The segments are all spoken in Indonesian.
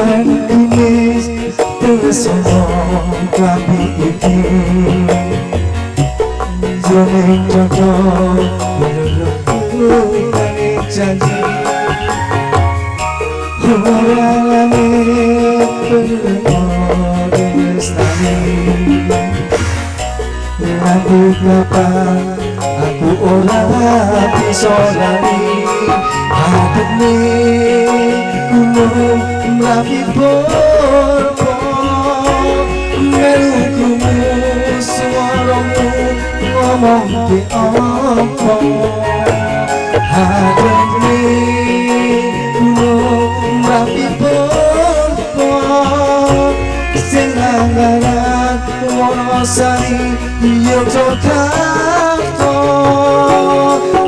dan kinis tersenong kami iki Joning cocok menurutku kami janji Orang langit berlengur lestari Nanti kapan aku orang bisa lari Hadap nih gunung melapi borbo Melukumu suaramu ngomong di opo Hadap nih gunung melapi borbo Senangaran Wonosari Yogyakarta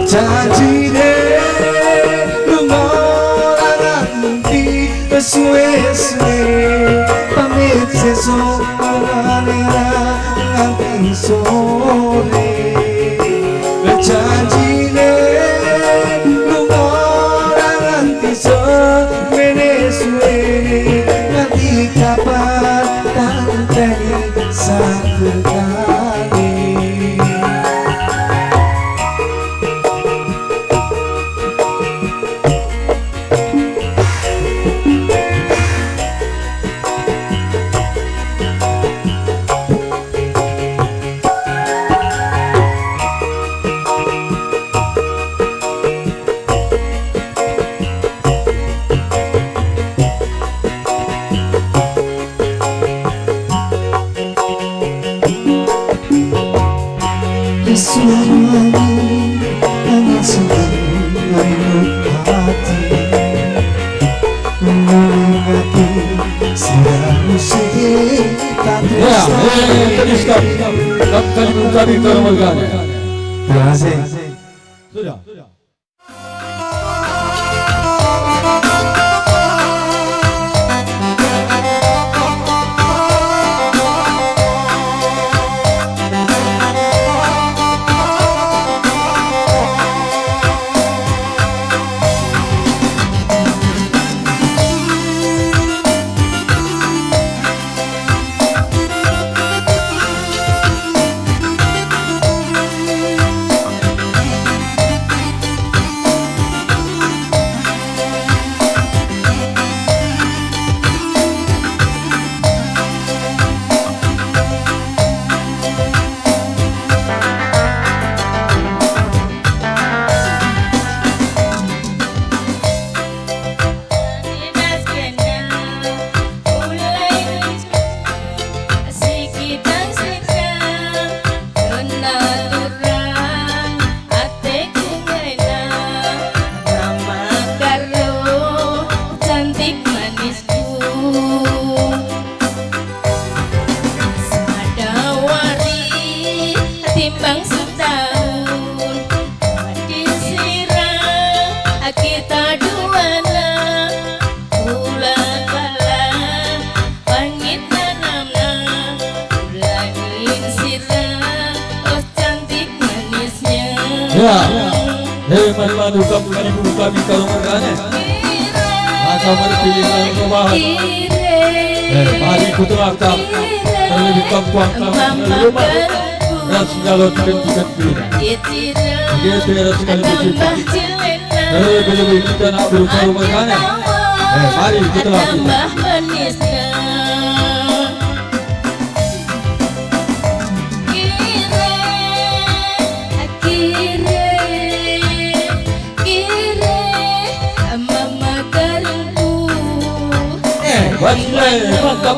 Janjine lunga nanti suwe-suwe pamit sesuk nganti sore Janjine lunga nanti suwe-suwe nganti kapan tanteni satu kali Suami hanya senyum hati mengingati siang musik tak terasa. Kami mengucapkan kemerdekaan. Terima kasih. Sudah. Mari madukan bukan ibu kami kalau mergane maka berpilihan perubahan mari kuterakan terlebih kampung kami rumah dan senjalo tiga-tiga pilihan dia tidak sekali bercerita terlebih kita nak berusaha mergane mari kuterakan Wajib mantap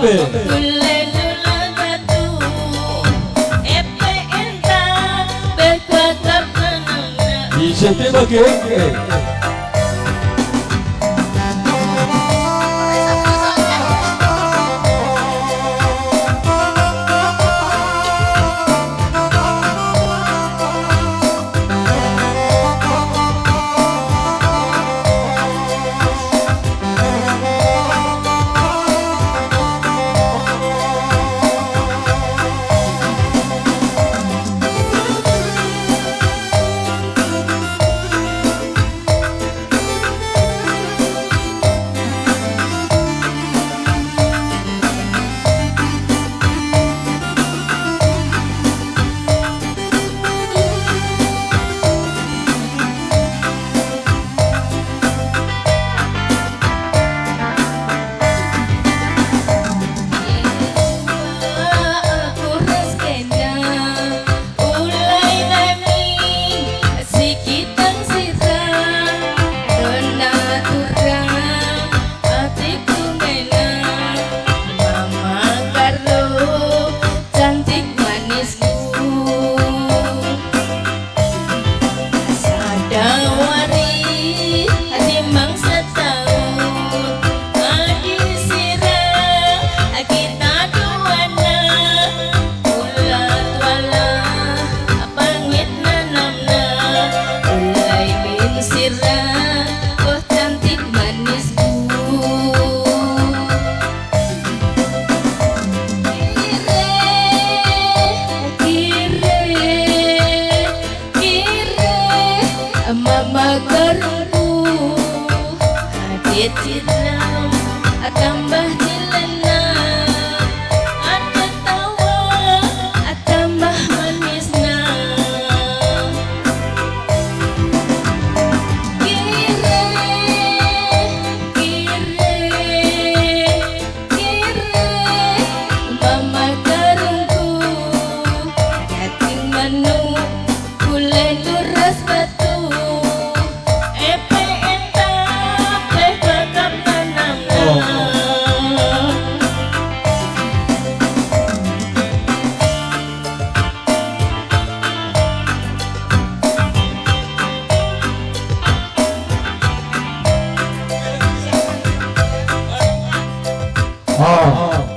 bisa bagi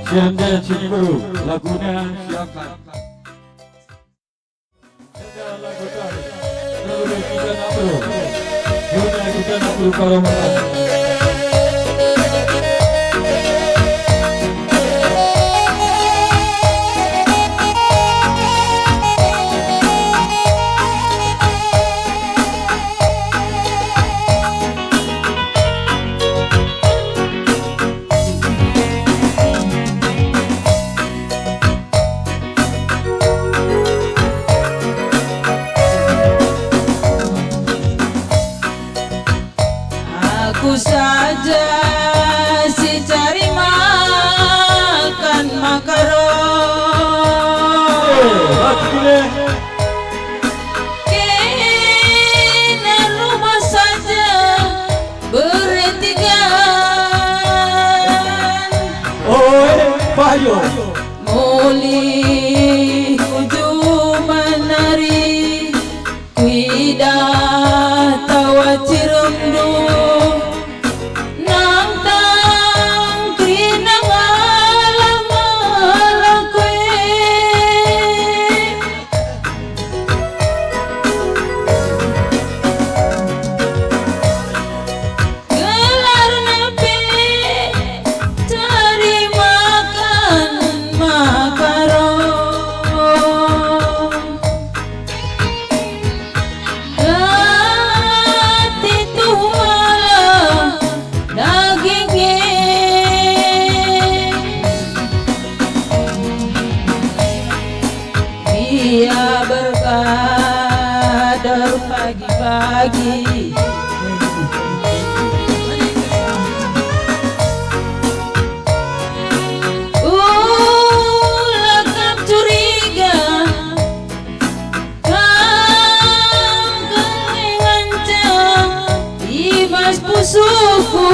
Jalan-jalan sini bro, lagunya silakan. Lagu tadi, lagu kita nak bro. Lagu kita nak bro kalau makan. Aku saja si cari makan makaron. Kena rumah saja bertigaan. Bayo. Muli kuju menari, kuidah tawa ciremdu. Dia berkadar pagi-pagi, lekap curiga, kelengancang ibas pusuku.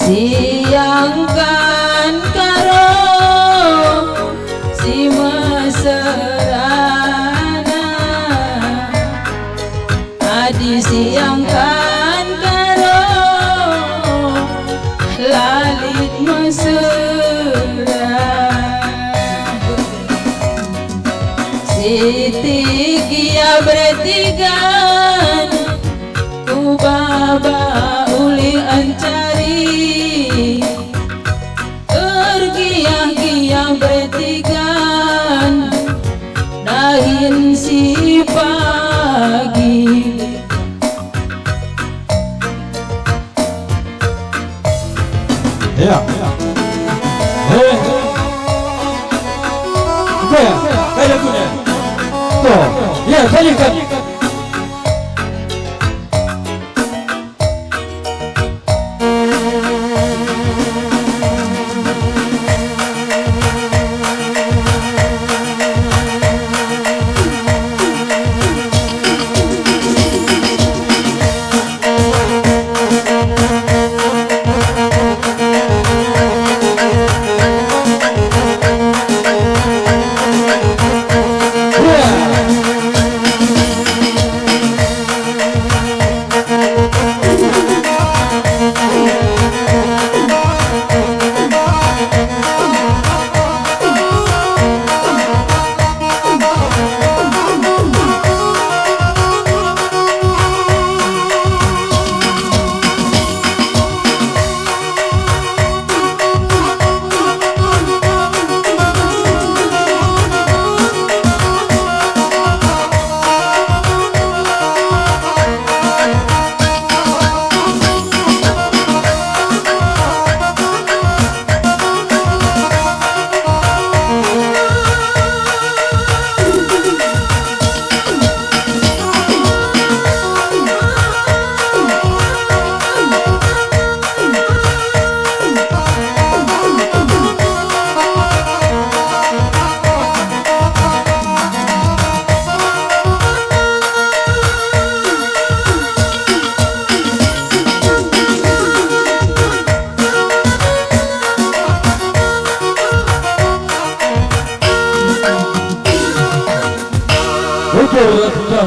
Siangkan karo si meserana, adi siangkan karo lalit mesra. Siti kia bertigan, ku baba uli ancari. Tergiang-giang bertigan, dahin si pagi. Ya. Kayak lagunya. Tuh, ya sajikan.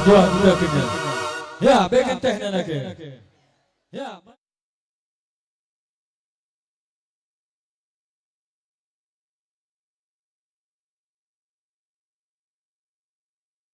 Sudah kenyang. Ya, bikin teh nanake. Ya.